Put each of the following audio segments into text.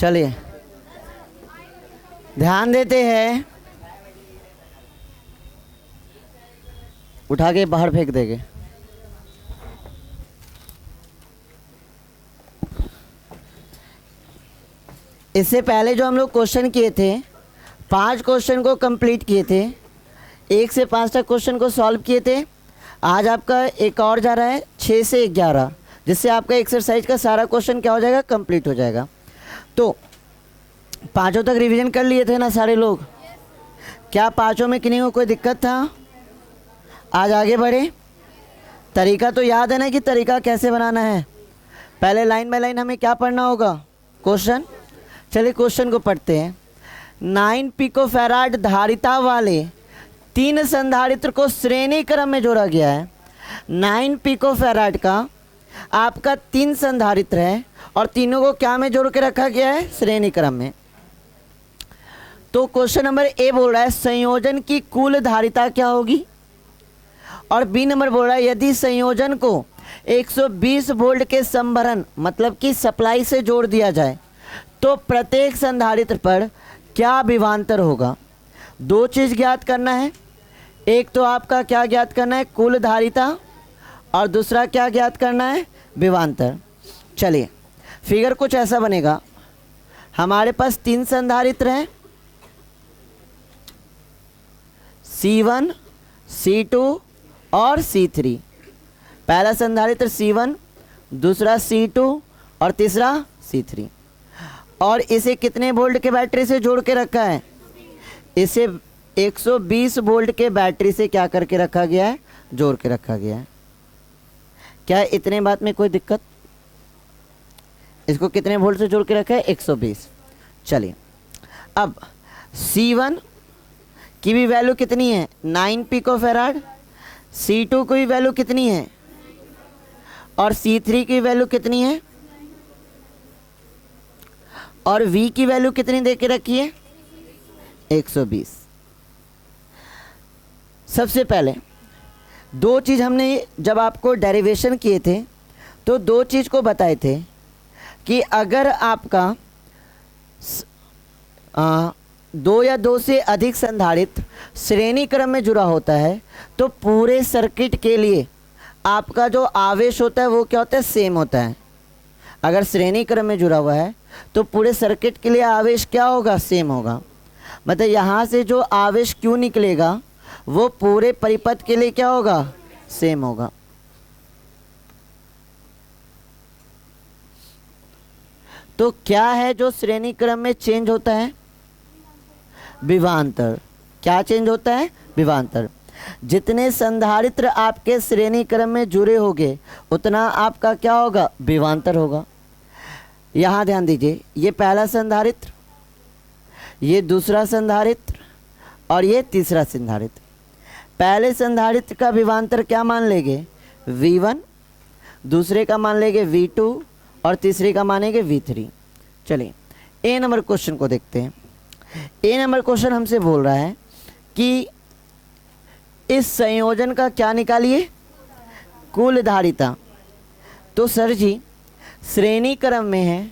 चलिए ध्यान देते हैं, उठा के बाहर फेंक देंगे। इससे पहले जो हम लोग क्वेश्चन किए थे, 5 क्वेश्चन को कंप्लीट किए थे, 1 से 5 तक क्वेश्चन को सॉल्व किए थे। आज आपका एक और जा रहा है 6 से 11, जिससे आपका एक्सरसाइज का सारा क्वेश्चन क्या हो जाएगा, कंप्लीट हो जाएगा। तो पाँचों तक रिवीजन कर लिए थे ना सारे लोग? क्या पाँचों में किन्हीं को कोई दिक्कत था? आज आगे बढ़े। तरीका तो याद है ना कि तरीका कैसे बनाना है? पहले लाइन बाय लाइन हमें क्या पढ़ना होगा, क्वेश्चन। चलिए क्वेश्चन को पढ़ते हैं। 9 पिकोफैराड धारिता वाले 3 संधारित्र को श्रेणी क्रम में जोड़ा गया है। 9 पिकोफैराड का आपका 3 संधारित्र है और तीनों को क्या में जोड़ के रखा गया है, श्रेणी क्रम में। तो क्वेश्चन नंबर ए बोल रहा है संयोजन की कुल धारिता क्या होगी, और बी नंबर बोल रहा है यदि संयोजन को 120 वोल्ट के संभरण मतलब कि सप्लाई से जोड़ दिया जाए तो प्रत्येक संधारित्र पर क्या विभवांतर होगा। 2 चीज़ ज्ञात करना है, एक तो आपका क्या ज्ञात करना है, कुल धारिता, और दूसरा क्या ज्ञात करना है, विभवांतर। चलिए फिगर कुछ ऐसा बनेगा। हमारे पास 3 संधारित्र हैं, C1, C2 और C3। पहला संधारित्र C1, दूसरा C2 और तीसरा C3। और इसे कितने वोल्ट के बैटरी से जोड़ के रखा है? इसे 120 वोल्ट के बैटरी से क्या करके रखा गया है, जोड़ के रखा गया है। क्या इतने बात में कोई दिक्कत? इसको कितने वोल्ट से जोड़ के रखा है, 120। चलिए अब C1 की भी वैल्यू कितनी है, 9 पिकोफैराड। C2 की भी वैल्यू कितनी है, और C3 की वैल्यू कितनी है, और V की वैल्यू कितनी दे के रखी है, 120। सबसे पहले 2 चीज़ हमने जब आपको डेरिवेशन किए थे तो 2 चीज़ को बताए थे कि अगर आपका 2 या 2 से अधिक संधारित्र श्रेणी क्रम में जुड़ा होता है तो पूरे सर्किट के लिए आपका जो आवेश होता है वो क्या होता है, सेम होता है। अगर श्रेणी क्रम में जुड़ा हुआ है तो पूरे सर्किट के लिए आवेश क्या होगा, सेम होगा। मतलब यहाँ से जो आवेश क्यू निकलेगा वो पूरे परिपथ के लिए क्या होगा, सेम होगा। तो क्या है जो श्रेणी क्रम में चेंज होता है, विभवांतर। क्या चेंज होता है, विभवांतर। जितने संधारित्र आपके श्रेणी क्रम में जुड़े होंगे उतना आपका क्या होगा, विभवांतर होगा। यहाँ ध्यान दीजिए, ये पहला संधारित्र, ये दूसरा संधारित्र और ये तीसरा संधारित्र। पहले संधारित्र का विभवांतर क्या मान लेंगे, V1, दूसरे का मान लेंगे V2 और तीसरे का मानेंगे V3। चलिए ए नंबर क्वेश्चन को देखते हैं। ए नंबर क्वेश्चन हमसे बोल रहा है कि इस संयोजन का क्या निकालिए, कुल धारिता। तो सर जी श्रेणी क्रम में है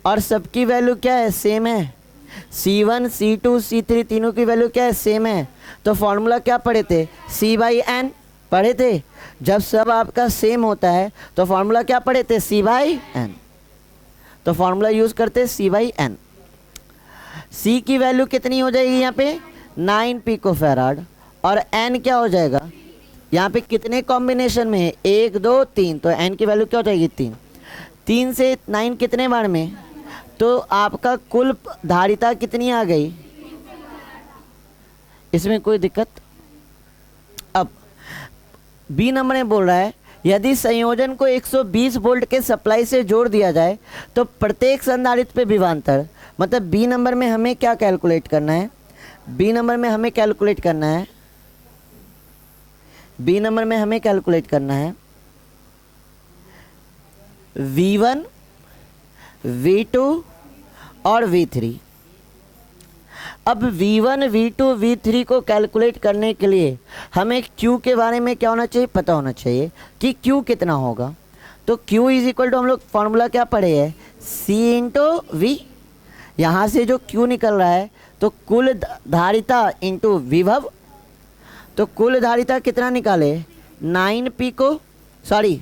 और सबकी वैल्यू क्या है, सेम है। C1, C2, C3 तीनों की वैल्यू क्या है, सेम है। तो फॉर्मूला क्या पढ़े थे, C/N पढ़े थे। जब सब आपका सेम होता है तो फॉर्मूला क्या पढ़े थे, C/N। तो फॉर्मूला यूज़ करते हैं C/N। C की वैल्यू कितनी हो जाएगी यहाँ पे, 9 पिकोफैराड, और N क्या हो जाएगा, यहाँ पे कितने कॉम्बिनेशन में है, 1 2 3, तो N की वैल्यू क्या हो जाएगी, 3। 3 से 9 कितने बार में, तो आपका कुल धारिता कितनी आ गई, इसमें कोई दिक्कत। अब बी नंबर में बोल रहा है यदि संयोजन को 120 वोल्ट के सप्लाई से जोड़ दिया जाए तो प्रत्येक संधारित्र पे विभवांतर। मतलब बी नंबर में हमें क्या कैलकुलेट करना है, बी नंबर में हमें कैलकुलेट करना है, बी नंबर में हमें कैलकुलेट करना है V1, V2 और V3। अब V1, V2, V3 को कैलकुलेट करने के लिए हमें Q के बारे में क्या होना चाहिए, पता होना चाहिए कि Q कितना होगा। तो Q इज इक्वल टू हम लोग फॉर्मूला क्या पढ़े है, C इंटू V। यहाँ से जो Q निकल रहा है तो कुल धारिता इंटू विभव, तो कुल धारिता कितना निकाले 9 पिको, सॉरी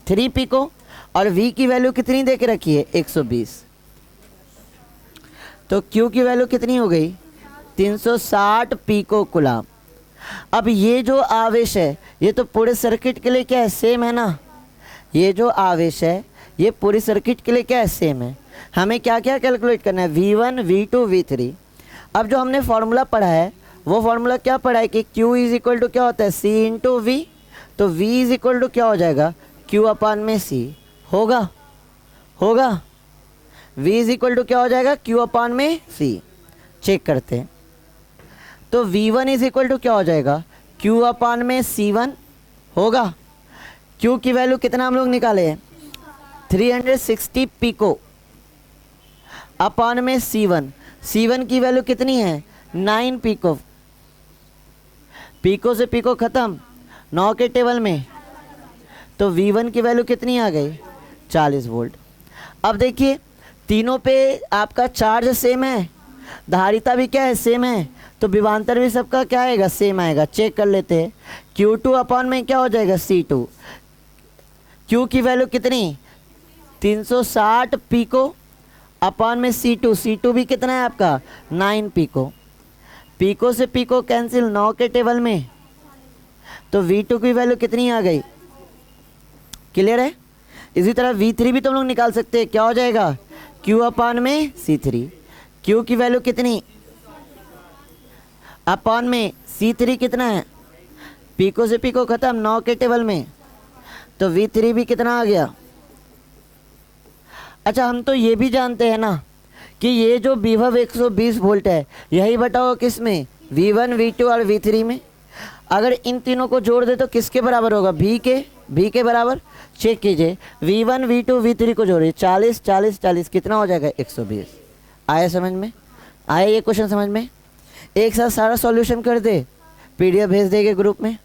3 पिको, और V की वैल्यू कितनी दे के रखी है 120, तो Q की वैल्यू कितनी हो गई 360 पिको कूलम। अब ये जो आवेश है ये तो पूरे सर्किट के लिए क्या है सेम है ना, ये जो आवेश है ये पूरी सर्किट के लिए क्या है सेम है। हमें क्या क्या कैलकुलेट करना है V1 V2 V3। अब जो हमने फॉर्मूला पढ़ा है वो फॉर्मूला क्या पढ़ा है कि Q इज इक्वल टू क्या होता है C इंटू V, तो V इज इक्वल टू क्या हो जाएगा Q अपान में C होगा V इज इक्वल टू क्या हो जाएगा Q अपान में C। चेक करते हैं, तो V1 इज इक्वल टू क्या हो जाएगा Q अपान में C1 होगा। Q की वैल्यू कितना हम लोग निकाले हैं 360 पिको अपान में C1 की वैल्यू कितनी है 9 पिको, पिको से पिको ख़त्म 9 के टेबल में, तो V1 की वैल्यू कितनी आ गई 40 वोल्ट। अब देखिए तीनों पे आपका चार्ज सेम है, धारिता भी क्या है सेम है, तो विभवांतर भी सबका क्या आएगा सेम आएगा। चेक कर लेते हैं Q2 अपान में क्या हो जाएगा C2, Q की वैल्यू कितनी 360 पिको अपान में C2 भी कितना है आपका 9 पिको से पिको कैंसिल 9 के टेबल में, तो V2 की वैल्यू कितनी आ गई, क्लियर है। इसी तरह V3 भी तो हम लोग निकाल सकते हैं, क्या हो जाएगा Q अपान में C3, Q की वैल्यू कितनी अपान में C3 कितना है, पिको से पिको ख़त्म 9 के टेबल में, तो V3 भी कितना आ गया। अच्छा हम तो ये भी जानते हैं ना कि ये जो विभव 120 वोल्ट है यही बताओ किस में V1 V2 और V3 में, अगर इन तीनों को जोड़ दे तो किसके बराबर होगा V के बराबर। चेक कीजिए V1 V2 V3 को जोड़िए 40 40 40 कितना हो जाएगा 120। आया समझ में, आया ये क्वेश्चन समझ में। एक साथ सारा सॉल्यूशन कर दे, PDF भेज देंगे ग्रुप में,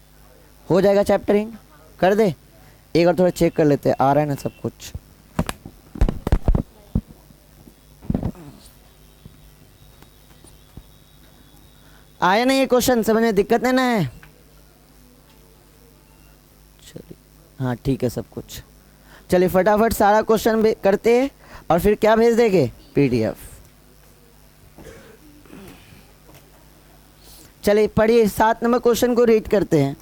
हो जाएगा चैप्टर इन कर दे। एक बार थोड़ा चेक कर लेते हैं आ रहा है ना सब कुछ। आया ना ये क्वेश्चन समझ में, दिक्कत नहीं ना है। चलिए हाँ ठीक है सब कुछ। चलिए फटाफट सारा क्वेश्चन करते हैं और फिर क्या भेज देंगे PDF। चलिए पढ़िए 7 नंबर क्वेश्चन को रीड करते हैं।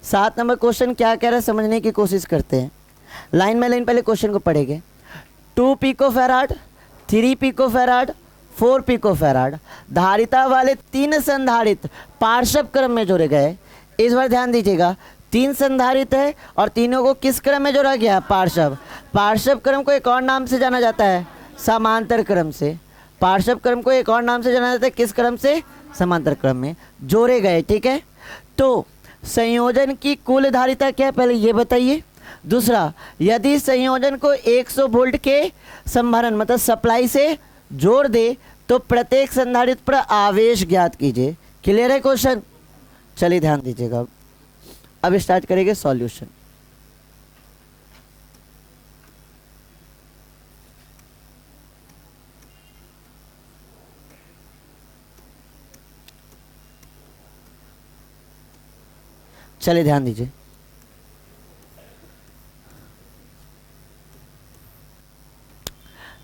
7 नंबर क्वेश्चन क्या कह रहा है समझने की कोशिश करते हैं। लाइन बाय लाइन पहले क्वेश्चन को पढ़ेंगे। 2 पिकोफैराड 3 पिकोफैराड 4 पिकोफैराड धारिता वाले 3 संधारित्र पार्श्व क्रम में जोड़े गए। इस बार ध्यान दीजिएगा 3 संधारित्र है और तीनों को किस क्रम में जोड़ा गया पार्श्व क्रम को एक और नाम से जाना जाता है समांतर क्रम से। पार्श्व क्रम को एक और नाम से जाना जाता है किस क्रम से समांतर क्रम में जोड़े गए। ठीक है, तो संयोजन की कुल धारिता क्या है पहले ये बताइए। दूसरा यदि संयोजन को 100 वोल्ट के संभरण मतलब सप्लाई से जोड़ दे तो प्रत्येक संधारित्र पर आवेश ज्ञात कीजिए। क्लियर है क्वेश्चन। चलिए ध्यान दीजिएगा, अब स्टार्ट करेंगे सॉल्यूशन। चलिए ध्यान दीजिए,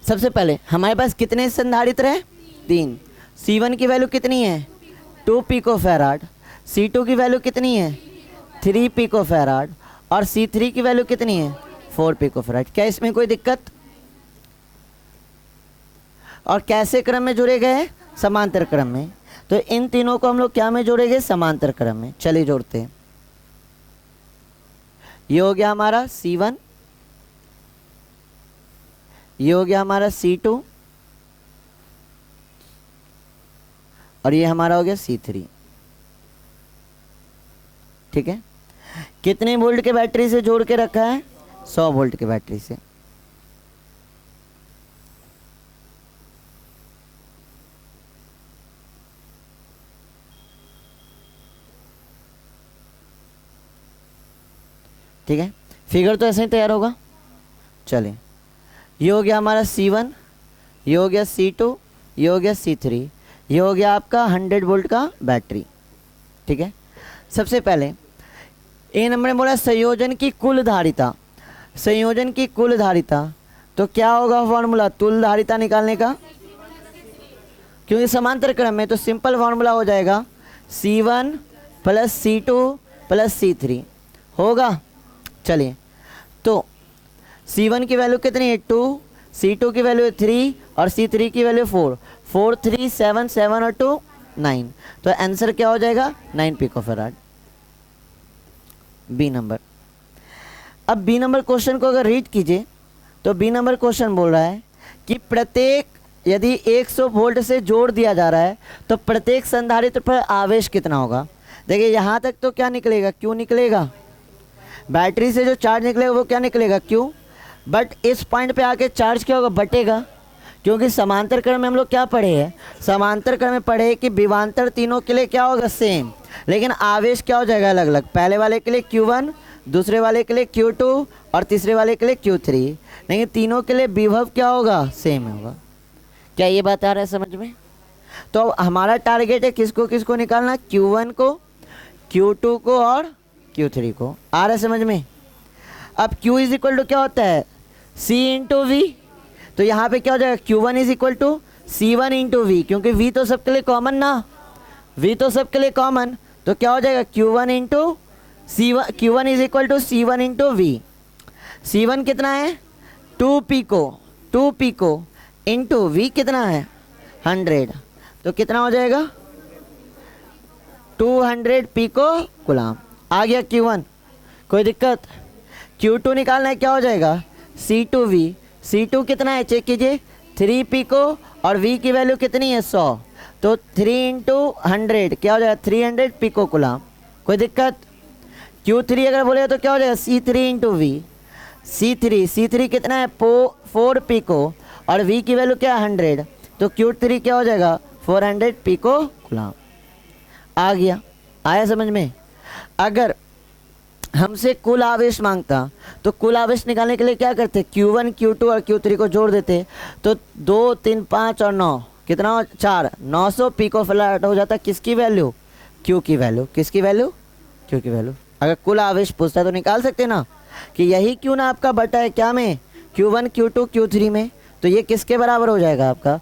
सबसे पहले हमारे पास कितने संधारित्र हैं 3। C1 की वैल्यू कितनी है 2 पिकोफैराड, C2 की वैल्यू कितनी है 3 पिकोफैराड और C3 की वैल्यू कितनी है 4 पिकोफैराड। क्या इसमें कोई दिक्कत। और कैसे क्रम में जोड़े गए समांतर क्रम में, तो इन तीनों को हम लोग क्या में जोड़ेंगे समांतर क्रम में। चलिए जोड़ते हैं। ये हो गया हमारा C1, ये हो गया हमारा C2 और ये हमारा हो गया C3। ठीक है, कितने वोल्ट के बैटरी से जोड़ के रखा है 100 वोल्ट के बैटरी से। ठीक है, फिगर तो ऐसे ही तैयार होगा। चलिए ये हो गया हमारा C1, ये हो गया C2, ये हो गया C3, ये हो गया आपका 100 वोल्ट का बैटरी। ठीक है, सबसे पहले ए नंबर में बोला संयोजन की कुल धारिता। संयोजन की कुल धारिता, तो क्या होगा फॉर्मूला तुल्य धारिता निकालने का, क्योंकि समांतर क्रम में, तो सिंपल फॉर्मूला हो जाएगा C1 plus C2 plus C3 होगा। चलिए, तो C1 की वैल्यू कितनी है 2, C2 की वैल्यू 3 और C3 की वैल्यू 4, 4 3 7 7 और 2 9, तो आंसर क्या हो जाएगा 9 पिकोफैराड, बी नंबर। अब बी नंबर क्वेश्चन को अगर रीड कीजिए तो बी नंबर क्वेश्चन बोल रहा है कि प्रत्येक, यदि 100 वोल्ट से जोड़ दिया जा रहा है तो प्रत्येक संधारित्र पर आवेश कितना होगा। देखिए यहाँ तक तो क्या निकलेगा, क्यों निकलेगा, बैटरी से जो चार्ज निकलेगा वो क्या निकलेगा, क्यों, बट इस पॉइंट पे आके चार्ज क्या होगा, बटेगा, क्योंकि समांतर क्रम में हम लोग क्या पढ़े हैं, समांतर क्रम में पढ़े कि विभवांतर तीनों के लिए क्या होगा सेम, लेकिन आवेश क्या हो जाएगा अलग अलग, पहले वाले के लिए Q1, दूसरे वाले के लिए Q2 और तीसरे वाले के लिए Q3, लेकिन तीनों के लिए विभव क्या होगा सेम होगा। क्या ये बात आ रहा है समझ में। तो हमारा टारगेट है किसको किसको निकालना, Q1 को, Q2 को और Q3 को। आ रहा है समझ में। अब Q इज इक्वल टू क्या होता है C इंटू वी, तो यहाँ पे क्या हो जाएगा Q1 is equal to C1 into V, क्योंकि V तो सबके लिए कॉमन ना, V तो सबके लिए कॉमन, तो क्या हो जाएगा Q1 into C1, Q1 is equal to C1 into V. C1 कितना है 2 पिको इंटू वी कितना है 100, तो कितना हो जाएगा 200 पिको कूलाम। आ गया Q1, कोई दिक्कत। Q2 निकालना है, क्या हो जाएगा C2V, C2 कितना है चेक कीजिए 3 पिको और V की वैल्यू कितनी है 100, तो 3 इंटू 100 क्या हो जाएगा 300 पिको कूलाम, कोई दिक्कत। Q3 अगर बोले तो क्या हो जाएगा C3 इंटू वी, C3 कितना है 4 पिको और V की वैल्यू क्या है 100, तो Q3 क्या हो जाएगा 400 पिको कूलाम। आ गया, आया समझ में। अगर हमसे कुल आवेश मांगता तो कुल आवेश निकालने के लिए क्या करते, Q1 Q2 और Q3 को जोड़ देते, तो 2 3 5 और 9 कितना 4, 900 पिको फैराड हो जाता किसकी वैल्यू, Q की वैल्यू, किसकी वैल्यू Q की वैल्यू। अगर कुल आवेश पूछता तो निकाल सकते ना कि यही क्यों ना आपका बटा है क्या में Q1 Q2 Q3 में, तो ये किसके बराबर हो जाएगा आपका,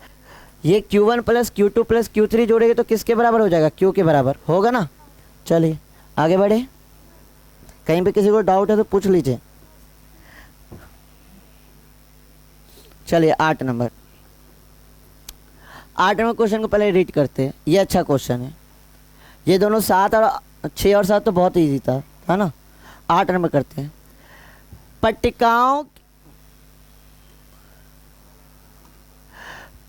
ये Q1 plus Q2 plus Q3 जोड़ेंगे तो किसके बराबर हो जाएगा Q के बराबर होगा ना। चलिए आगे बढ़े, कहीं पे किसी को डाउट है तो पूछ लीजिए। चलिए 8 नंबर क्वेश्चन को पहले रीड करते हैं। ये अच्छा क्वेश्चन है, ये दोनों 7 और 6 और 7 तो बहुत ईजी था, है ना। 8 नंबर करते हैं।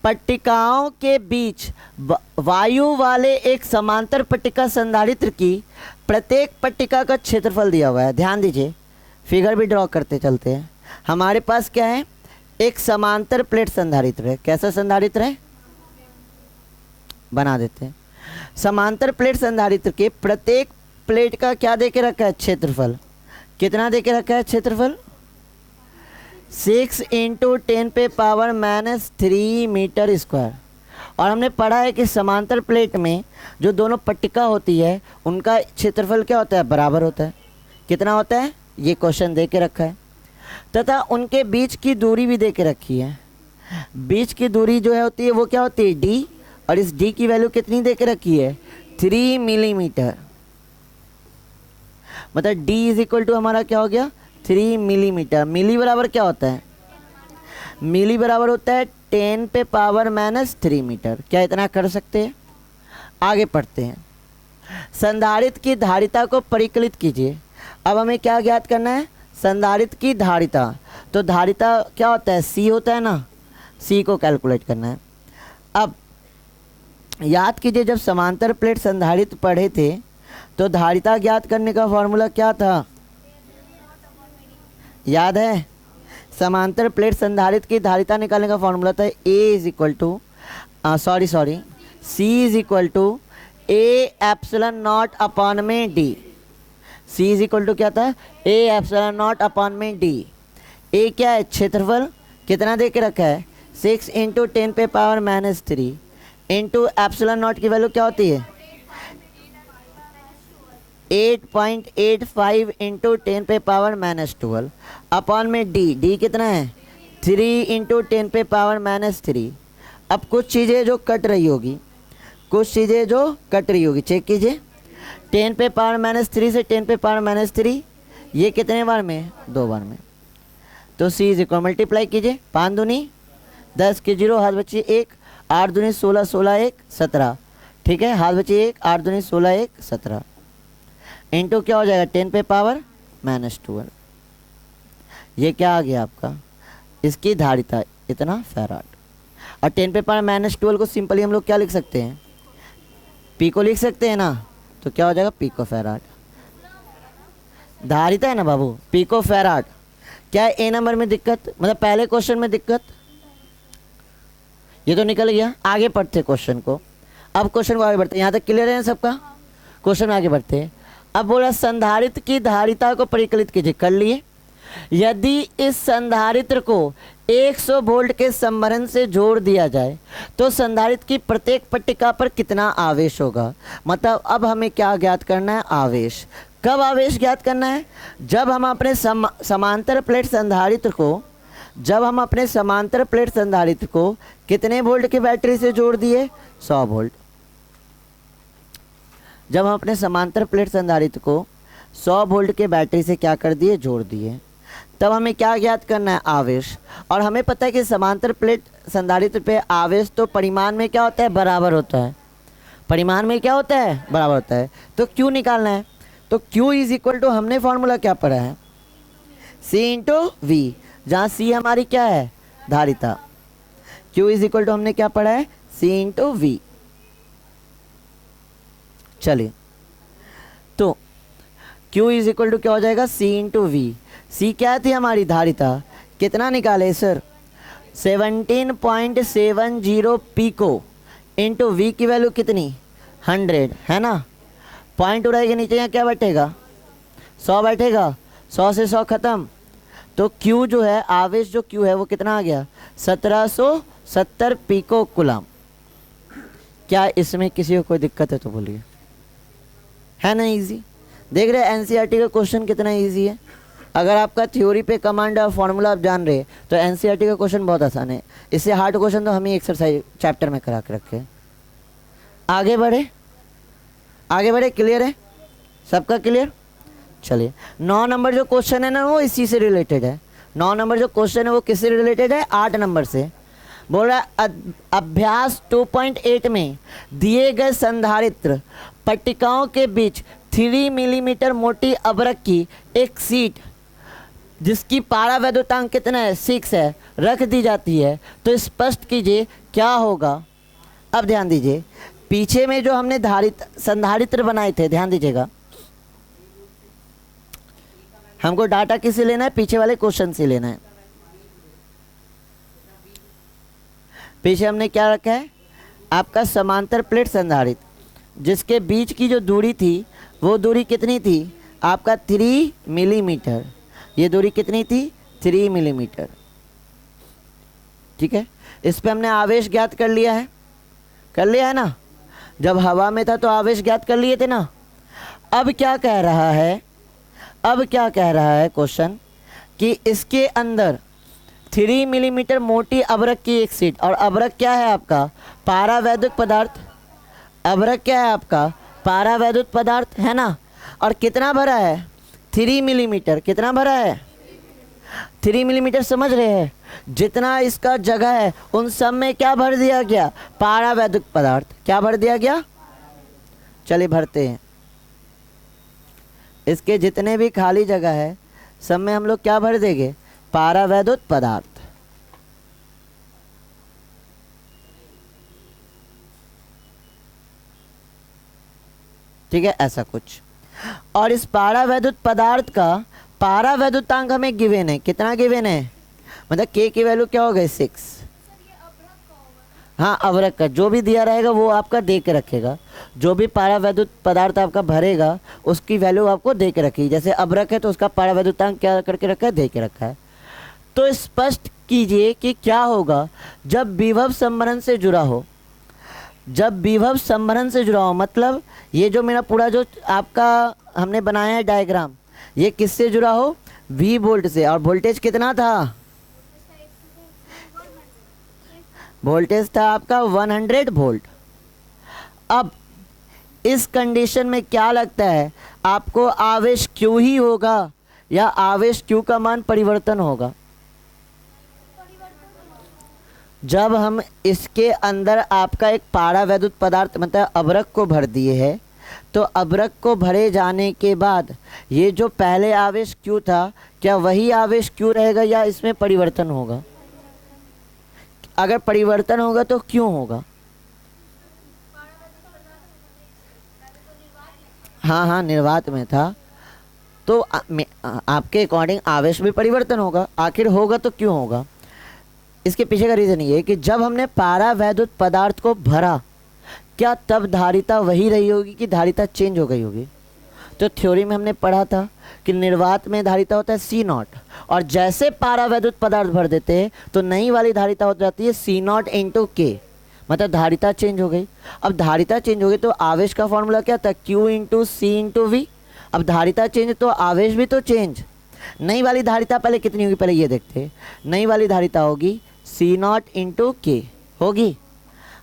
पट्टिकाओं के बीच वायु वाले एक समांतर पट्टिका संधारित्र की प्रत्येक पट्टिका का क्षेत्रफल दिया हुआ है। ध्यान दीजिए, फिगर भी ड्रॉ करते चलते हैं। हमारे पास क्या है, एक समांतर प्लेट संधारित्र है। कैसा संधारित्र है, बना देते हैं। समांतर प्लेट संधारित्र के प्रत्येक प्लेट का क्या दे के रखा है, क्षेत्रफल। कितना दे के रखा है क्षेत्रफल, 6 इंटू 10⁻³ मीटर स्क्वायर। और हमने पढ़ा है कि समांतर प्लेट में जो दोनों पट्टिका होती है उनका क्षेत्रफल क्या होता है, बराबर होता है। कितना होता है, ये क्वेश्चन दे के रखा है, तथा उनके बीच की दूरी भी दे के रखी है। बीच की दूरी जो है होती है वो क्या होती है d, और इस d की वैल्यू कितनी दे के रखी है 3 मिलीमीटर। मतलब d इज इक्वल टू हमारा क्या हो गया 3 मिलीमीटर। मिली बराबर क्या होता है, मिली बराबर होता है 10⁻³ मीटर। क्या इतना कर सकते हैं। आगे पढ़ते हैं। संधारित्र की धारिता को परिकलित कीजिए। अब हमें क्या ज्ञात करना है, संधारित्र की धारिता। तो धारिता क्या होता है, C होता है ना, C को कैलकुलेट करना है। अब याद कीजिए, जब समांतर प्लेट संधारित्र पढ़े थे तो धारिता ज्ञात करने का फॉर्मूला क्या था, याद है। समांतर प्लेट संधारित्र की धारिता निकालने का फॉर्मूला था C is equal to A∈0/d। C is equal to क्या था, A∈0/d। A क्या है, क्षेत्रफल। कितना दे के रखा है 6 इंटू 10 पे पावर -3 इंटू एप्सिलॉन नॉट की वैल्यू क्या होती है 8.85 इंटू 10 पे पावर -12 अपॉन में डी कितना है 3 इंटू 10 पे पावर -3। अब कुछ चीज़ें जो कट रही होगी, चेक कीजिए। 10 पे पावर -3 से 10 पे पावर -3 ये कितने बार में 2 बार में। तो सी इज इक्वल मल्टीप्लाई कीजिए 5 दूनी 10 के 0 हाथ बची 1 8 दूनी 16 16 1 17 ठीक है हाथ बची 1 8 दूनी 16 1 17 इंटू क्या हो जाएगा 10 पे पावर -12। ये क्या आ गया आपका इसकी धारिता इतना फैराड। और 10 पे पावर -12 को सिंपली हम लोग क्या लिख सकते हैं पी को लिख सकते हैं ना। तो क्या हो जाएगा पिको फैराड। धारिता है ना बाबू पिको फैराड। क्या है ए नंबर में दिक्कत मतलब पहले क्वेश्चन में दिक्कत ये तो निकल गया। आगे पढ़ते क्वेश्चन को। अब क्वेश्चन को आगे बढ़ते यहाँ तक क्लियर है सबका। क्वेश्चन में आगे बढ़ते हैं। अब बोला संधारित्र की धारिता को परिकलित कीजिए कर लिए। यदि इस संधारित्र को 100 वोल्ट के संभरण से जोड़ दिया जाए तो संधारित्र की प्रत्येक पट्टिका पर कितना आवेश होगा। मतलब अब हमें क्या ज्ञात करना है आवेश। कब आवेश ज्ञात करना है जब हम अपने समांतर प्लेट संधारित्र को कितने वोल्ट की बैटरी से जोड़ दिए 100 वोल्ट। जब हम अपने समांतर प्लेट संधारित्र को 100 वोल्ट के बैटरी से क्या कर दिए जोड़ दिए तब हमें क्या ज्ञात करना है आवेश। और हमें पता है कि समांतर प्लेट संधारित्र पे आवेश तो परिमाण में क्या होता है बराबर होता है। परिमाण में क्या होता है बराबर होता है। तो क्यू निकालना है। तो Q इज इक्वल टू हमने फॉर्मूला क्या पढ़ा है C इंटू वी जहाँ C हमारी क्या है धारिता। Q इज इक्वल टू हमने क्या पढ़ा है C इंटू वी। चलिए तो Q इज इक्वल टू क्या हो जाएगा C इंटू वी। C क्या थी हमारी धारिता कितना निकाले सर 17.70 पिको इंटू वी की वैल्यू कितनी 100 है ना। पॉइंट उड़ाई के नीचे यहाँ क्या बैठेगा 100 बैठेगा 100 से 100 ख़त्म। तो Q जो है आवेश जो Q है वो कितना आ गया 1770 पिको कूलम। क्या इसमें किसी को कोई दिक्कत है तो बोलिए है ना इजी। देख रहे हैं एनसीईआरटी का क्वेश्चन कितना इजी है। अगर आपका थ्योरी पे कमांड और फॉर्मूला आप जान रहे तो एनसीईआरटी का क्वेश्चन बहुत आसान है। इससे हार्ड क्वेश्चन तो हम ही एक्सरसाइज चैप्टर में करा के रखे। आगे बढ़े क्लियर है सबका क्लियर। चलिए 9 नंबर जो क्वेश्चन है ना वो इसी से रिलेटेड है। 9 नंबर जो क्वेश्चन है वो किससे रिलेटेड है 8 नंबर से। बोल रहा है अभ्यास 2.8 में दिए गए संधारित्र पट्टिकाओं के बीच 3 मिलीमीटर मोटी अबरक की एक सीट जिसकी पारा वैद्युतांक कितना है 6 है रख दी जाती है तो स्पष्ट कीजिए क्या होगा। अब ध्यान दीजिए पीछे में जो हमने संधारित्र बनाए थे ध्यान दीजिएगा। हमको डाटा किससे लेना है पीछे वाले क्वेश्चन से लेना है। पीछे हमने क्या रखा है आपका समांतर प्लेट संधारित्र जिसके बीच की जो दूरी थी वो दूरी कितनी थी आपका 3 मिलीमीटर। ये दूरी कितनी थी 3 मिलीमीटर ठीक है। इस पे हमने आवेश ज्ञात कर लिया है ना। जब हवा में था तो आवेश ज्ञात कर लिए थे ना। अब क्या कह रहा है क्वेश्चन कि इसके अंदर 3 मिलीमीटर मोटी अबरक की एक सीट और अबरक क्या है आपका पारावैद्युत पदार्थ। अबरक क्या है आपका पारावैद्युत पदार्थ है ना। और कितना भरा है 3 मिलीमीटर। कितना भरा है 3 मिलीमीटर समझ रहे हैं। जितना इसका जगह है उन सब में क्या भर दिया गया पारावैद्युत पदार्थ। क्या भर दिया गया चलिए भरते हैं। इसके जितने भी खाली जगह है सब में हम लोग क्या भर देंगे पारावैद्युत पदार्थ। ठीक है ऐसा कुछ। और इस पारावैद्युत पदार्थ का पारावैद्युतांक हमें गिवन है। कितना गिवन है मतलब K की वैल्यू क्या हो गई 6। हाँ अबरक का जो भी दिया रहेगा वो आपका दे के रखेगा। जो भी पारावैद्युत पदार्थ आपका भरेगा उसकी वैल्यू आपको दे के रखी। जैसे अबरक है तो उसका पारावैद्युतांक क्या करके रखा है दे के रखा है। तो स्पष्ट कीजिए कि क्या होगा जब विभव संवरण से जुड़ा हो। जब विभव संवरण से जुड़ा हो मतलब ये जो मेरा पूरा जो आपका हमने बनाया है डायग्राम, ये किससे जुड़ा हो, V वोल्ट से। और वोल्टेज कितना था, वोल्टेज था आपका 100 वोल्ट। अब इस कंडीशन में क्या लगता है आपको, आवेश Q ही होगा या आवेश Q का मान परिवर्तन होगा। जब हम इसके अंदर आपका एक पारा वैद्युत पदार्थ मतलब अभ्रक को भर दिए है, तो अभ्रक को भरे जाने के बाद ये जो पहले आवेश Q था, क्या वही आवेश Q रहेगा या इसमें परिवर्तन होगा। अगर परिवर्तन होगा तो क्यों होगा, हाँ निर्वात में था, तो आपके अकॉर्डिंग आवेश में परिवर्तन होगा। आखिर होगा तो क्यों होगा, इसके पीछे का रीज़न ये है कि जब हमने पारा वैद्युत पदार्थ को भरा, क्या तब धारिता वही रही होगी कि धारिता चेंज हो गई होगी। तो थ्योरी में हमने पढ़ा था कि निर्वात में धारिता होता है C0, और जैसे पारा वैद्युत पदार्थ भर देते हैं तो नई वाली धारिता हो जाती है C0 इंटू K, मतलब धारिता चेंज हो गई। अब धारिता चेंज हो गई तो आवेश का फॉर्मूला क्या था, Q into C into V। अब धारिता चेंज तो आवेश भी तो चेंज। नई वाली धारिता पहले कितनी होगी, पहले ये देखते हैं। नई वाली धारिता होगी C0 इंटू K होगी।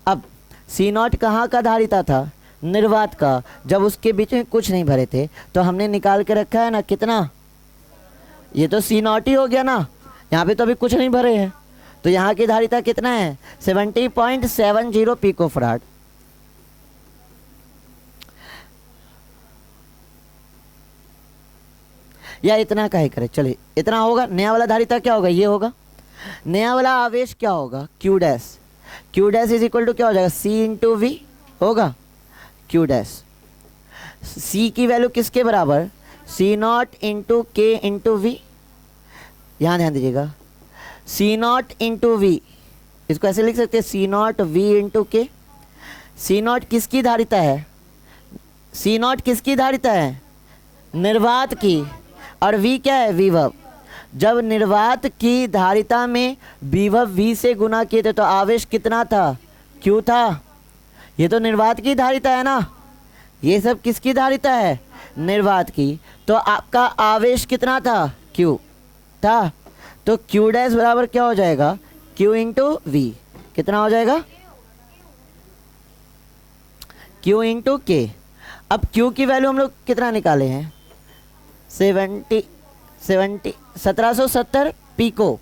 अब C0 कहाँ का धारिता था, निर्वात का। जब उसके बीच में कुछ नहीं भरे थे तो हमने निकाल के रखा है ना, कितना, ये तो C0 ही हो गया ना, यहाँ पे तो अभी कुछ नहीं भरे हैं, तो यहाँ की धारिता कितना है 70.70 पिकोफराड। या इतना का ही करे, चलिए इतना होगा। नया वाला धारिता क्या होगा, ये होगा। नया वाला आवेश क्या होगा, Q dash. Q dash is equal to क्या हो जाएगा, C इंटू V होगा। Q डैश C की वैल्यू किसके बराबर, C0 into K into V। यहाँ ध्यान दीजिएगा, C0 इंटू V, इसको ऐसे लिख सकते हैं C0 V into K। C0 किसकी धारिता है, C0 किसकी धारिता है, निर्वात की, और V क्या है, विभव। जब निर्वात की धारिता में विभव V से गुना किए थे तो आवेश कितना था, Q था। ये तो निर्वात की धारिता है ना, ये सब किसकी धारिता है, निर्वात की। तो आपका आवेश कितना था, Q था। तो Q डैश बराबर क्या हो जाएगा, Q इंटू V। कितना हो जाएगा, Q इंटू K। अब Q की वैल्यू हम लोग कितना निकाले हैं, 1770 पिको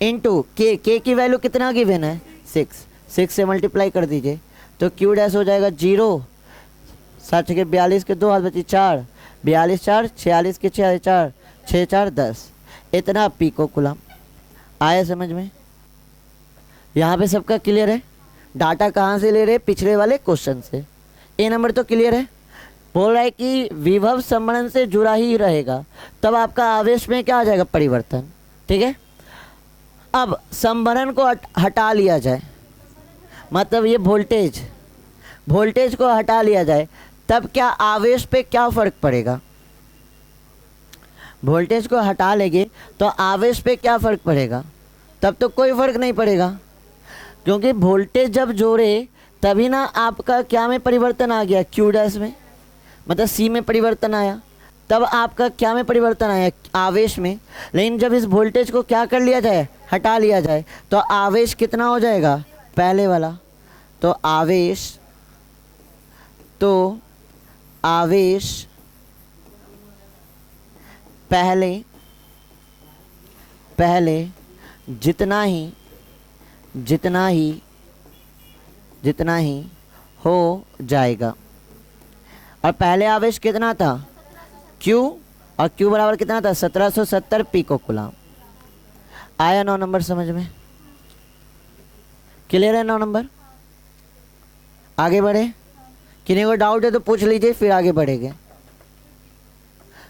इंटू K की वैल्यू कितना गिवन है, 6 से मल्टीप्लाई कर दीजिए तो Q डैश हो जाएगा 0। 7 के 42 के 2 हाथ बची 4, 42 4 46 के 6 4 6 4 10, इतना पिको कुलम। आया समझ में, यहाँ पे सबका क्लियर है। डाटा कहाँ से ले रहे, पिछले वाले क्वेश्चन से। ए नंबर तो क्लियर है। बोल रहा है कि विभव संवरण से जुड़ा ही रहेगा, तब आपका आवेश में क्या आ जाएगा, परिवर्तन। ठीक है, अब संवरण को हटा लिया जाए, मतलब ये वोल्टेज को हटा लिया जाए, तब क्या आवेश पे क्या फ़र्क पड़ेगा। वोल्टेज को हटा लेंगे तो आवेश पे क्या फ़र्क पड़ेगा, तब तो कोई फ़र्क नहीं पड़ेगा, क्योंकि वोल्टेज जब जोड़े तभी ना आपका क्या में परिवर्तन आ गया, Q डैश में, मतलब C में परिवर्तन आया, तब आपका क्या में परिवर्तन आया, आवेश में। लेकिन जब इस वोल्टेज को क्या कर लिया जाए, हटा लिया जाए, तो आवेश कितना हो जाएगा, पहले वाला। तो आवेश पहले जितना ही हो जाएगा। और पहले आवेश कितना था, Q, और Q बराबर कितना था, 1770 पिको कूलम। आया 9 नंबर समझ में, क्लियर है 9 नंबर। आगे बढ़े, किन्हीं को डाउट है तो पूछ लीजिए, फिर आगे बढ़ेंगे।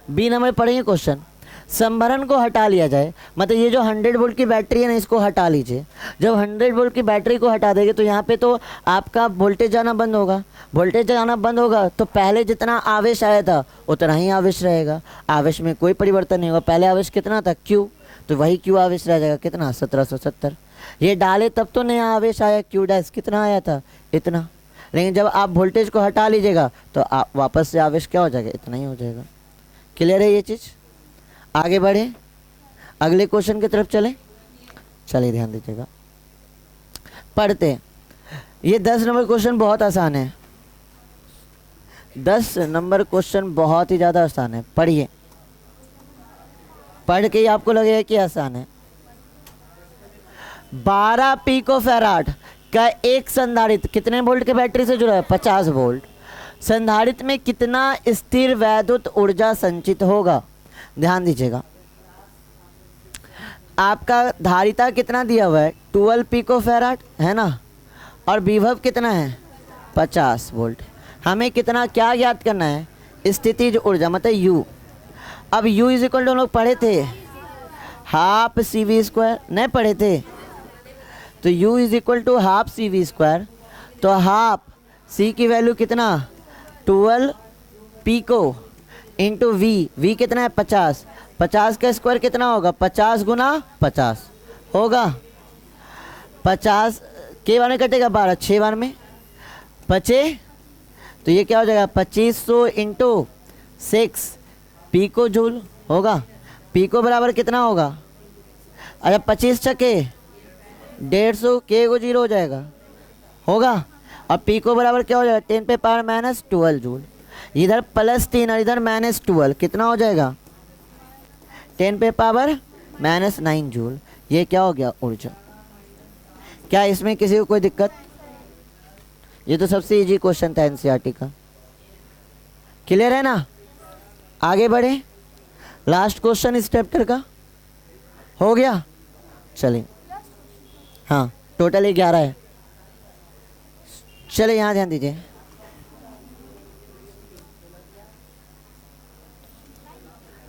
बी नंबर पढ़ेंगे क्वेश्चन, संभरण को हटा लिया जाए, मतलब ये जो 100 वोल्ट की बैटरी है ना, इसको हटा लीजिए। जब 100 वोल्ट की बैटरी को हटा देंगे तो यहाँ पे तो आपका वोल्टेज जाना बंद होगा। वोल्टेज जाना बंद होगा तो पहले जितना आवेश आया था उतना ही आवेश रहेगा, आवेश में कोई परिवर्तन नहीं होगा। पहले आवेश कितना था, Q, तो वही क्यू आवेश रह जाएगा कितना 1770। ये डाले तब तो नया आवेश आया क्यू डैश, कितना आया था इतना, लेकिन जब आप वोल्टेज को हटा लीजिएगा तो आप वापस से आवेश क्या हो जाएगा, इतना ही हो जाएगा। क्लियर है ये चीज़? आगे बढ़े, अगले क्वेश्चन की तरफ चलें। चलिए ध्यान दीजिएगा, पढ़ते हैं। ये 10 नंबर क्वेश्चन बहुत आसान है, 10 नंबर क्वेश्चन बहुत ही ज़्यादा आसान है। पढ़िए, पढ़ के ही आपको लगेगा कि आसान है। 12 पिकोफैराड का एक संधारित्र कितने वोल्ट के बैटरी से जुड़ा है, 50 वोल्ट। संधारित्र में कितना स्थिर वैद्युत ऊर्जा संचित होगा? ध्यान दीजिएगा, आपका धारिता कितना दिया हुआ है, 12 पिकोफैराड है ना, और विभव कितना है 50 वोल्ट। हमें कितना क्या ज्ञात करना है, स्थितिज ऊर्जा मतलब U। अब U इज इक्वल टू हम लोग पढ़े थे हाफ CV², नहीं पढ़े थे? तो U is equal to half CV², तो हाफ C की वैल्यू कितना 12 पिको इंटू V कितना है 50, 50 का स्क्वायर कितना होगा 50 गुना 50 होगा, 50 के बार में कटेगा 12, 6 बार में बचे, तो ये क्या हो जाएगा 2500 इंटू 6 पिको जूल होगा। पिको बराबर कितना होगा, अच्छा 25 छके 150, के को 0 हो जाएगा होगा, और पिको बराबर क्या हो जाएगा 10 पे पावर माइनस 12 जूल। इधर +3 और इधर -12 कितना हो जाएगा 10 पे पावर -9 जूल। ये क्या हो गया ऊर्जा। क्या इसमें किसी को कोई दिक्कत? ये तो सबसे इजी क्वेश्चन था एनसीईआरटी का। क्लियर है ना? आगे बढ़े, लास्ट क्वेश्चन इस चैप्टर का हो गया। चलिए, हाँ टोटल 11 है। चलिए यहाँ ध्यान दीजिए,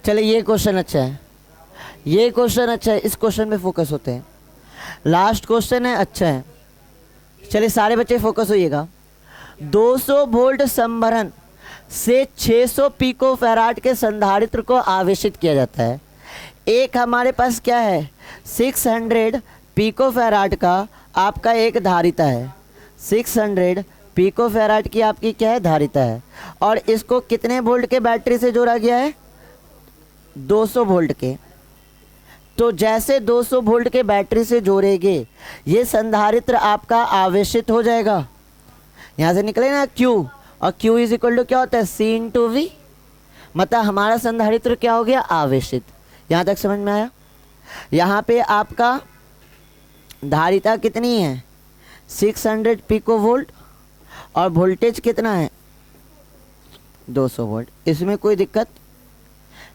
चलिए ये क्वेश्चन अच्छा है, ये क्वेश्चन अच्छा है, इस क्वेश्चन पे फोकस होते हैं। लास्ट क्वेश्चन है, अच्छा है। चलिए सारे बच्चे फोकस होइएगा। 200 वोल्ट संभरण से 600 पिकोफैराड के संधारित्र को आवेशित किया जाता है। एक हमारे पास क्या है 600 पिकोफैराड का आपका एक धारिता है, 600 पिकोफैराड की आपकी क्या है धारिता है, और इसको कितने वोल्ट के बैटरी से जोड़ा गया है 200 वोल्ट के। तो जैसे 200 वोल्ट के बैटरी से जोड़ेंगे ये संधारित्र आपका आवेशित हो जाएगा। यहाँ से निकले ना Q, और Q इज इक्वल टू क्या होता है C इंटू V, मतलब हमारा संधारित्र क्या हो गया आवेशित। यहाँ तक समझ में आया? यहाँ पे आपका धारिता कितनी है 600 पिको वोल्ट, और वोल्टेज कितना है 200 वोल्ट। इसमें कोई दिक्कत?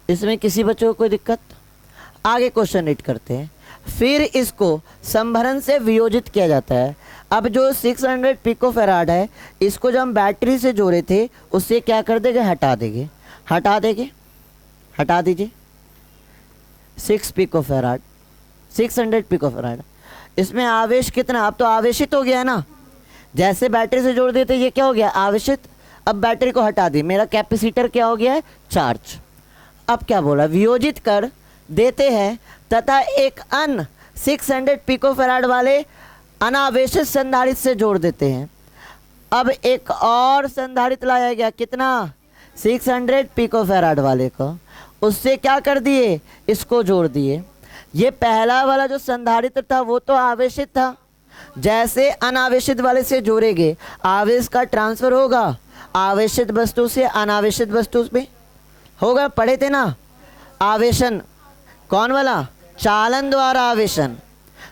इसमें किसी बच्चों को कोई दिक्कत? आगे क्वेश्चन रीड करते हैं। फिर इसको संभरण से वियोजित किया जाता है। अब जो 600 पिकोफैराड है इसको जब हम बैटरी से जोड़े थे उससे क्या कर देंगे, हटा देंगे, हटा देंगे, हटा दीजिए 6 पिकोफैराड, 600 पिकोफैराड। इसमें आवेश कितना, अब तो आवेशित हो गया है ना, जैसे बैटरी से जोड़ देते ये क्या हो गया आवेशित। अब बैटरी को हटा दी, मेरा कैपेसिटर क्या हो गया है चार्ज। अब क्या बोला, वियोजित कर देते हैं तथा एक अन्य 600 पिकोफैराड वाले अनावेशित संधारित्र से जोड़ देते हैं। अब एक और संधारित्र लाया गया, कितना 600 पिकोफैराड वाले को, उससे क्या कर दिए इसको जोड़ दिए। ये पहला वाला जो संधारित्र था वो तो आवेशित था, जैसे अनावेशित वाले से जोड़ेंगे आवेश का ट्रांसफर होगा आवेशित वस्तु से अनावेशित वस्तु में होगा। पढ़े थे ना आवेशन, कौन वाला, चालन द्वारा आवेशन।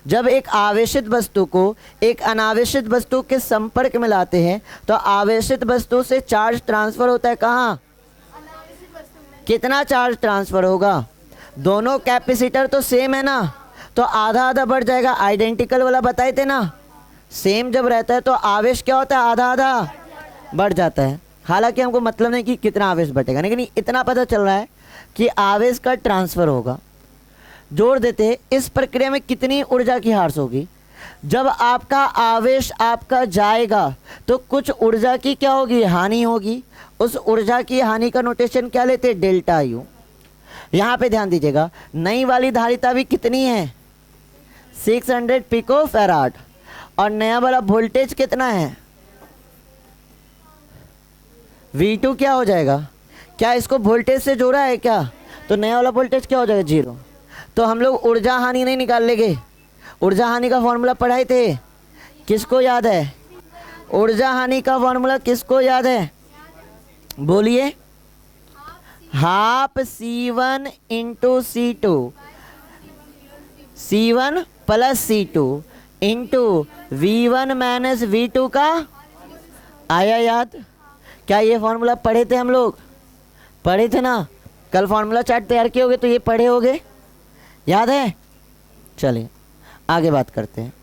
जब एक आवेशित वस्तु को एक अनावेशित वस्तु के संपर्क में लाते हैं तो आवेशित वस्तु से चार्ज ट्रांसफर होता है कहाँ, कितना चार्ज ट्रांसफर होगा, दोनों कैपेसिटर तो सेम है ना, तो आधा आधा बढ़ जाएगा। आइडेंटिकल वाला बताए थे ना, सेम जब रहता है तो आवेश क्या होता है आधा आधा बढ़ जाता है। हालांकि हमको मतलब नहीं कि कितना आवेश बढ़ेगा, लेकिन इतना पता चल रहा है कि आवेश का ट्रांसफर होगा। जोड़ देते हैं, इस प्रक्रिया में कितनी ऊर्जा की हार्स होगी। जब आपका आवेश आपका जाएगा तो कुछ ऊर्जा की क्या होगी हानि होगी। उस ऊर्जा की हानि का नोटेशन क्या लेते हैं डेल्टा यू। यहाँ पे ध्यान दीजिएगा, नई वाली धारिता भी कितनी है 600 पिको फैराड, और नया वाला वोल्टेज कितना है V2 क्या हो जाएगा, क्या इसको वोल्टेज से जोड़ा है क्या, तो नया वाला वोल्टेज क्या हो जाएगा 0। तो हम लोग ऊर्जा हानि नहीं निकाल लेंगे, ऊर्जा हानि का फॉर्मूला पढ़ाए थे, किसको याद है, ऊर्जा हानि का फॉर्मूला किसको याद है, बोलिए, half C1 into C2, C1 plus C2 into V1 minus V2 का, आया याद, क्या ये फॉर्मूला पढ़े थे हम लोग, पढ़े थे ना, कल फॉर्मूला चार्ट तैयार किए होगे तो ये पढ़े होगे, याद है। चलिए आगे बात करते हैं,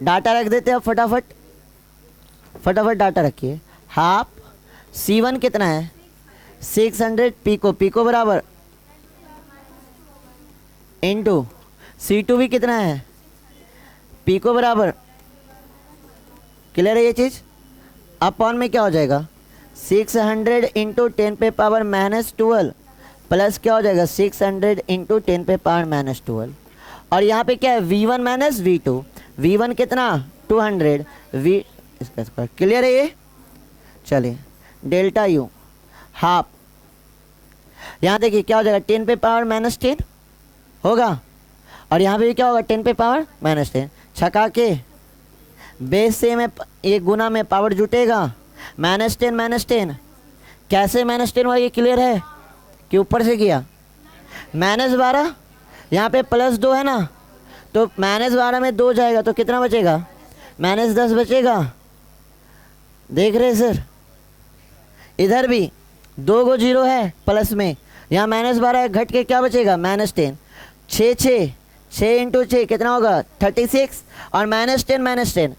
डाटा रख देते हैं, फटाफट फटाफट डाटा रखिए। हाफ C1 कितना है 600 पिको, पिको बराबर इंटू C2 भी कितना है पिको बराबर, क्लियर है ये चीज़। अपॉन में क्या हो जाएगा 600 इंटू 10 पे पावर -12 प्लस क्या हो जाएगा 600 इंटू 10 पे पावर -12, और यहाँ पे क्या है V1 माइनस V2, V1 कितना 200, V इसका स्क्वायर, क्लियर है ये। चलिए डेल्टा U हाफ, यहाँ देखिए क्या हो जाएगा 10 पे पावर -10 होगा, और यहाँ पे भी क्या होगा 10 पे पावर -10, छका के बेस से में एक गुना में पावर जुटेगा, -10 कैसे -10 हुआ ये क्लियर है कि ऊपर से किया, -12 यहाँ पे +2 है ना, तो -12 में 2 जाएगा तो कितना बचेगा -10 बचेगा, देख रहे सर, इधर भी 2 गो 0 है प्लस में, यहाँ -12 है, घट के क्या बचेगा -10, 6 इंटू 6 कितना होगा 36, और -10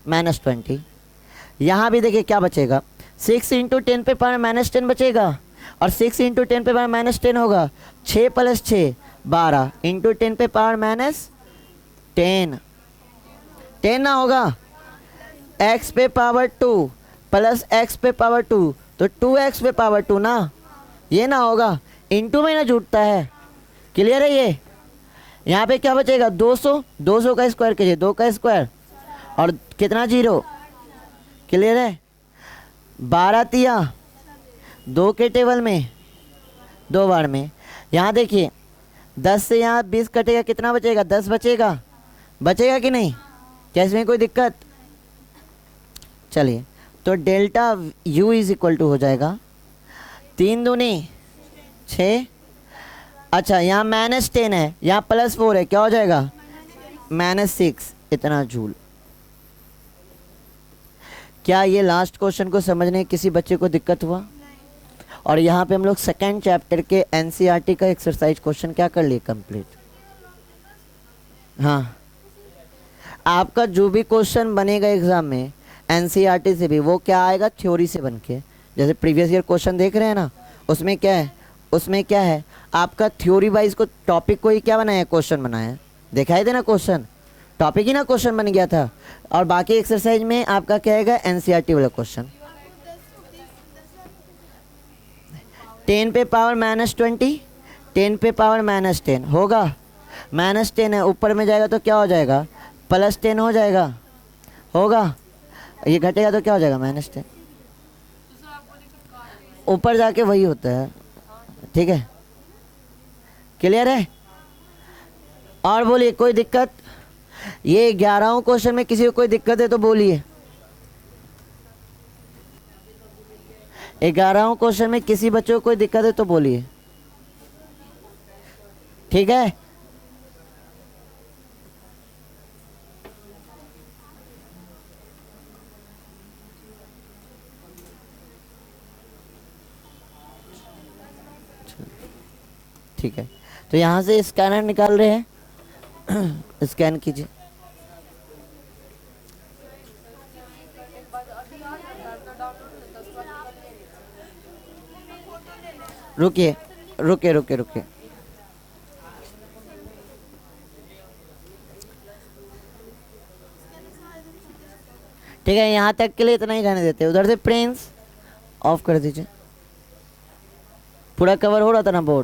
-20, यहाँ भी देखिए क्या बचेगा 6 इंटू 10 पे पावर -10 बचेगा, और 6 इंटू 10 पे पावर -10 होगा, 6 + 6 12 इंटू 10 पे पावर -10, 10 ना होगा x पे पावर 2 प्लस x पे पावर 2, तो 2x पे पावर 2 ना, ये ना होगा, इंटू में ना जुटता है, क्लियर है ये। यहाँ पे क्या बचेगा 200 का स्क्वायर कीजिए, 2 का स्क्वायर और कितना 0, क्लियर है। 12 तिया 2 के टेबल में 2 बार में, यहाँ देखिए 10 से यहाँ 20 कटेगा, कितना बचेगा 10 बचेगा, बचेगा कि नहीं, क्या इसमें कोई दिक्कत। चलिए तो delta U is equal to हो जाएगा 3 दूनी 6, अच्छा यहाँ -10 है, यहाँ +4 है, क्या हो जाएगा -6, इतना जूल। क्या ये लास्ट क्वेश्चन को समझने किसी बच्चे को दिक्कत हुआ। और यहाँ पे हम लोग सेकेंड चैप्टर के NCERT का एक्सरसाइज क्वेश्चन क्या कर लिए कंप्लीट। हाँ आपका जो भी क्वेश्चन बनेगा एग्जाम में NCERT से भी, वो क्या आएगा थ्योरी से बन के, जैसे प्रीवियस ईयर क्वेश्चन देख रहे हैं ना, उसमें क्या है आपका थ्योरी वाइज को टॉपिक को ही क्या बनाया क्वेश्चन बनाया है, दिखाई देना क्वेश्चन, टॉपिक ही ना क्वेश्चन बन गया था, और बाकी एक्सरसाइज में आपका क्या आएगा NCERT वाला क्वेश्चन। 10 पे पावर -20 10 पे पावर -10 होगा, -10 है ऊपर में जाएगा तो क्या हो जाएगा +10 हो जाएगा, होगा, ये घटेगा तो क्या हो जाएगा -10, ऊपर जाके वही होता है, ठीक है, क्लियर है। और बोलिए कोई दिक्कत, ये 11वां क्वेश्चन में किसी को कोई दिक्कत है तो बोलिए। 11वां क्वेश्चन में किसी बच्चे को कोई दिक्कत है तो बोलिए, ठीक है। ठीक है तो यहाँ से स्कैनर निकाल रहे हैं, स्कैन कीजिए। रुकिए रुकिए रुकिए रुकिए, ठीक है यहाँ तक के लिए इतना ही रहने देते हैं, उधर से प्रिंस ऑफ कर दीजिए। पूरा कवर हो रहा था ना बोर्ड?